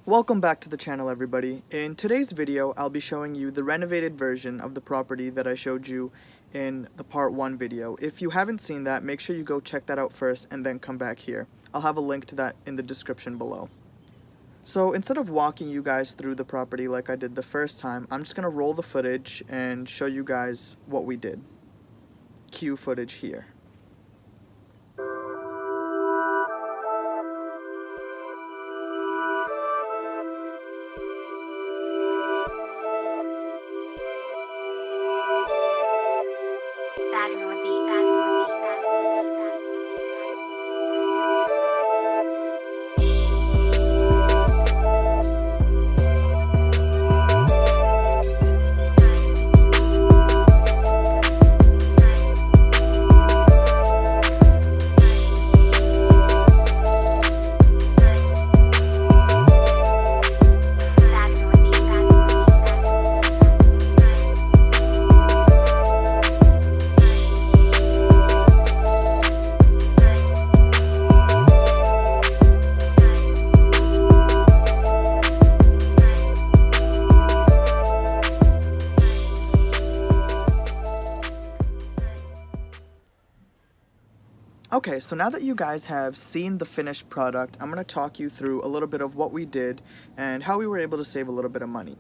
Welcome back to the channel, everybody. In today's video, I'll be showing you the renovated version of the property that I showed you in the part 1 video. If you haven't seen that, make sure you go check that out first and then come back here. I'll have a link to that in the description below. So instead of walking you guys through the property like I did the first time, I'm just going to roll the footage and show you guys what we did. Cue footage here. Okay, so now that you guys have seen the finished product, I'm going to talk you through a little bit of what we did and how we were able to save a little bit of money.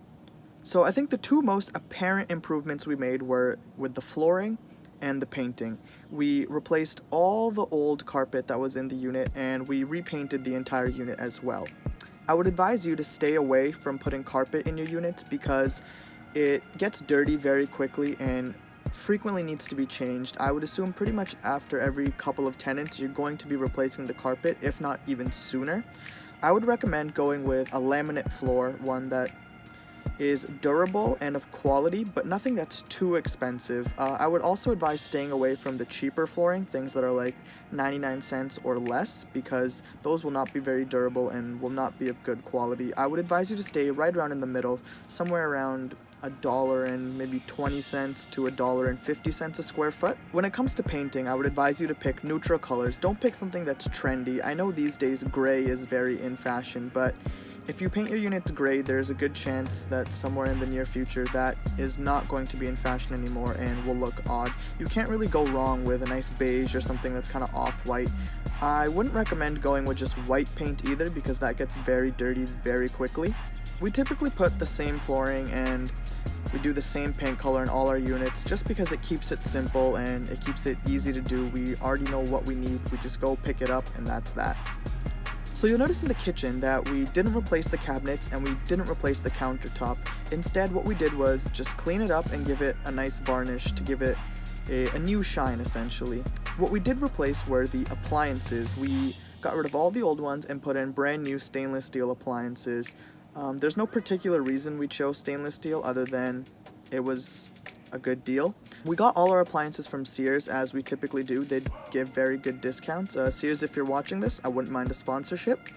So I think the two most apparent improvements we made were with the flooring and the painting. We replaced all the old carpet that was in the unit and we repainted the entire unit as well. I would advise you to stay away from putting carpet in your units because it gets dirty very quickly and frequently needs to be changed. I would assume pretty much after every couple of tenants you're going to be replacing the carpet, if not even sooner. I would recommend going with a laminate floor, one that is durable and of quality, but nothing that's too expensive. I would also advise staying away from the cheaper flooring, things that are like 99 cents or less, because those will not be very durable and will not be of good quality. I would advise you to stay right around in the middle, somewhere around $1 and maybe 20 cents to $1.50 a square foot. When it comes to painting, I would advise you to pick neutral colors. Don't pick something that's trendy. I know these days gray is very in fashion, but if you paint your units gray, there's a good chance that somewhere in the near future that is not going to be in fashion anymore and will look odd. You can't really go wrong with a nice beige or something that's kind of off-white. I wouldn't recommend going with just white paint either because that gets very dirty very quickly. We typically put the same flooring and we do the same paint color in all our units just because it keeps it simple and it keeps it easy to do. We already know what we need. We just go pick it up and that's that. So you'll notice in the kitchen that we didn't replace the cabinets and we didn't replace the countertop. Instead, what we did was just clean it up and give it a nice varnish to give it a new shine essentially. What we did replace were the appliances. We got rid of all the old ones and put in brand new stainless steel appliances. There's no particular reason we chose stainless steel other than it was a good deal. We got all our appliances from Sears as we typically do. They give very good discounts. Sears, if you're watching this, I wouldn't mind a sponsorship.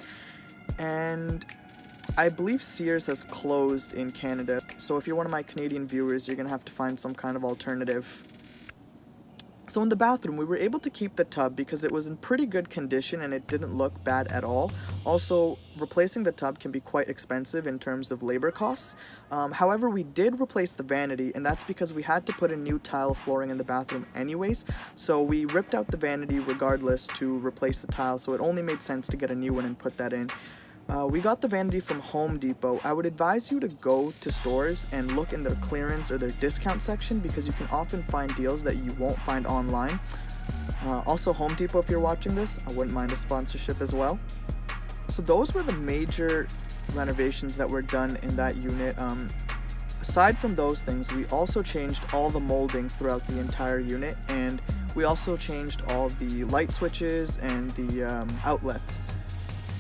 And I believe Sears has closed in Canada, so if you're one of my Canadian viewers, you're gonna have to find some kind of alternative. So in the bathroom, we were able to keep the tub because it was in pretty good condition and it didn't look bad at all. Also, replacing the tub can be quite expensive in terms of labor costs. However, we did replace the vanity, and that's because we had to put in new tile flooring in the bathroom anyways. So we ripped out the vanity regardless to replace the tile, so it only made sense to get a new one and put that in. We got the vanity from Home Depot. I would advise you to go to stores and look in their clearance or their discount section because you can often find deals that you won't find online. Also, Home Depot, if you're watching this, I wouldn't mind a sponsorship as well. So those were the major renovations that were done in that unit. Aside from those things, we also changed all the molding throughout the entire unit, and we also changed all the light switches and the outlets.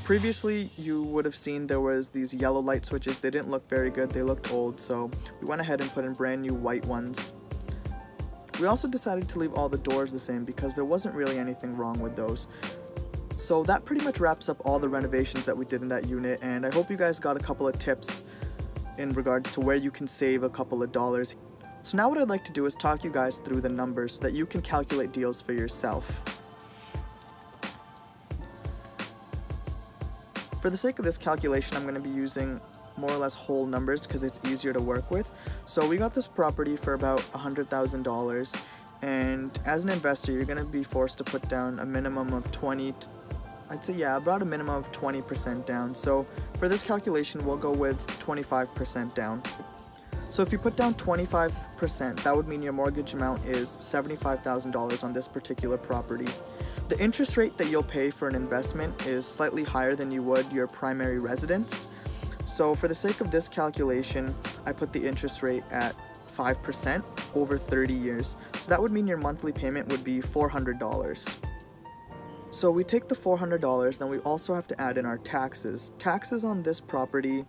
Previously, you would have seen there was these yellow light switches. They didn't look very good. They looked old, so we went ahead and put in brand new white ones. We also decided to leave all the doors the same because there wasn't really anything wrong with those. So that pretty much wraps up all the renovations that we did in that unit, and I hope you guys got a couple of tips in regards to where you can save a couple of dollars. So now what I'd like to do is talk you guys through the numbers so that you can calculate deals for yourself. For the sake of this calculation, I'm going to be using more or less whole numbers because it's easier to work with. So we got this property for about $100,000, and as an investor, you're going to be forced to put down a minimum of about a minimum of 20% down. So for this calculation, we'll go with 25% down. So if you put down 25%, that would mean your mortgage amount is $75,000 on this particular property. The interest rate that you'll pay for an investment is slightly higher than you would your primary residence. So for the sake of this calculation, I put the interest rate at 5% over 30 years. So that would mean your monthly payment would be $400. So we take the $400, then we also have to add in our taxes. Taxes on this property,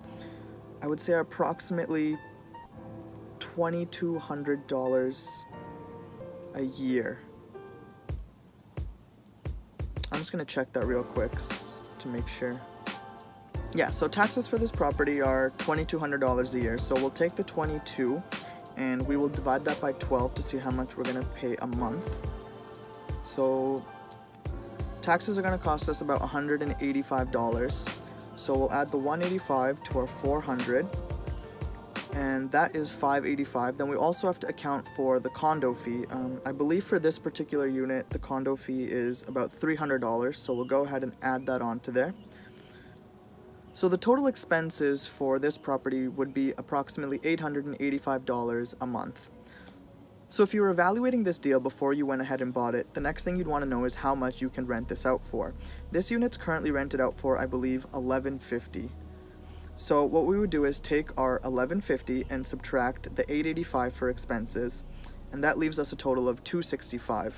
I would say, are approximately $2,200 a year. I'm just going to check that real quick to make sure. Yeah, so taxes for this property are $2,200 a year. So we'll take the 22 and we will divide that by 12 to see how much we're going to pay a month. So taxes are going to cost us about $185. So we'll add the 185 to our 400, and that is $585. Then we also have to account for the condo fee. I believe for this particular unit, the condo fee is about $300, so we'll go ahead and add that onto there. So the total expenses for this property would be approximately $885 a month. So if you were evaluating this deal before you went ahead and bought it, the next thing you'd want to know is how much you can rent this out for. This unit's currently rented out for, I believe, $1,150. So what we would do is take our $1,150 and subtract the $885 for expenses, and that leaves us a total of $265.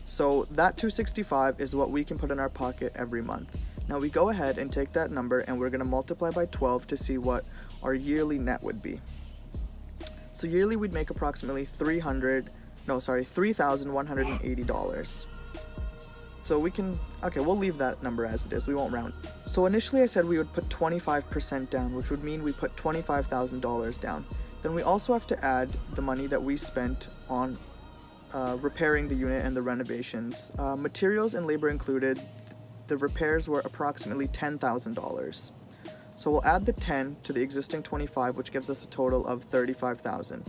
So that $265 is what we can put in our pocket every month. Now we go ahead and take that number and we're going to multiply by 12 to see what our yearly net would be. So yearly we'd make approximately $3,180. So we'll leave that number as it is, we won't round. So initially I said we would put 25% down, which would mean we put $25,000 down. Then we also have to add the money that we spent on repairing the unit and the renovations. Materials and labor included, the repairs were approximately $10,000. So we'll add the 10 to the existing 25, which gives us a total of $35,000.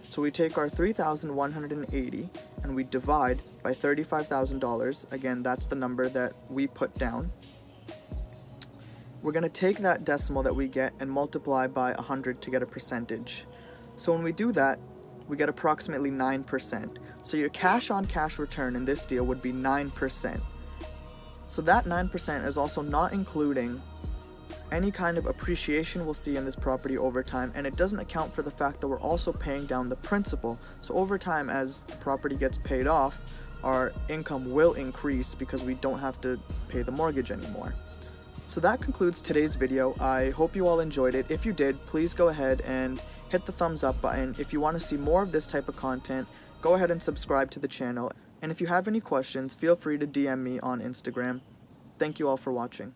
So we take our $3,180 and we divide by $35,000. Again, that's the number that we put down. We're going to take that decimal that we get and multiply by 100 to get a percentage. So when we do that, we get approximately 9%. So your cash on cash return in this deal would be 9%. So that 9% is also not including any kind of appreciation we'll see in this property over time, and it doesn't account for the fact that we're also paying down the principal. So over time, as the property gets paid off, our income will increase because we don't have to pay the mortgage anymore. So that concludes today's video. I hope you all enjoyed it. If you did, please go ahead and hit the thumbs up button. If you want to see more of this type of content, go ahead and subscribe to the channel. And if you have any questions, feel free to DM me on Instagram. Thank you all for watching.